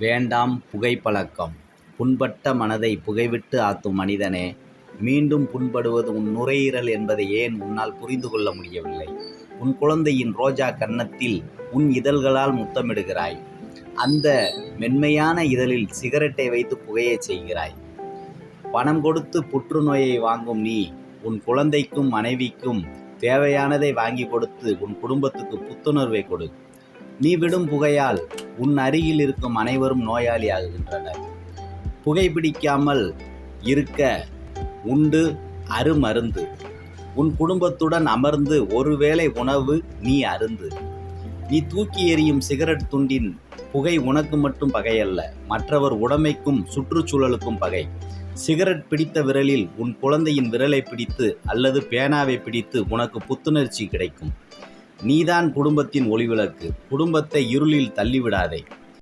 வேண்டாம் புகைப்பழக்கம். புண்பட்ட மனதை புகைவிட்டு ஆத்தும் மனிதனே, மீண்டும் புண்படுவது உன் நுரையீரல் என்பதை ஏன் உன்னால் புரிந்து கொள்ள முடியவில்லை? உன் குழந்தையின் ரோஜா கன்னத்தில் உன் இதழ்களால் முத்தமிடுகிறாய். அந்த மென்மையான இதழில் சிகரெட்டை வைத்து புகையச் செய்கிறாய். பணம் கொடுத்து புற்றுநோயை வாங்கும் நீ, உன் குழந்தைக்கும் மனைவிக்கும் தேவையானதை வாங்கி கொடுத்து உன் குடும்பத்துக்கு புத்துணர்வை கொடு. நீ விடும் புகையால் உன் அருகில் இருக்கும் அனைவரும் நோயாளி ஆகுகின்றனர். புகைப்பிடிக்காமல் இருக்க உண்டு அருமருந்து. உன் குடும்பத்துடன் அமர்ந்து ஒருவேளை உணவு நீ அருந்து. நீ தூக்கி எறியும் சிகரெட் துண்டின் புகை உனக்கு மட்டும் பகையல்ல, மற்றவர் உடமைக்கும் சுற்றுச்சூழலுக்கும் பகை. சிகரெட் பிடித்த விரலில் உன் குழந்தையின் விரலை பிடித்து அல்லது பேனாவை பிடித்து உனக்கு புத்துணர்ச்சி கிடைக்கும். நீதான் குடும்பத்தின் ஒளிவிளக்கு. குடும்பத்தை இருளில் தள்ளிவிடாதே.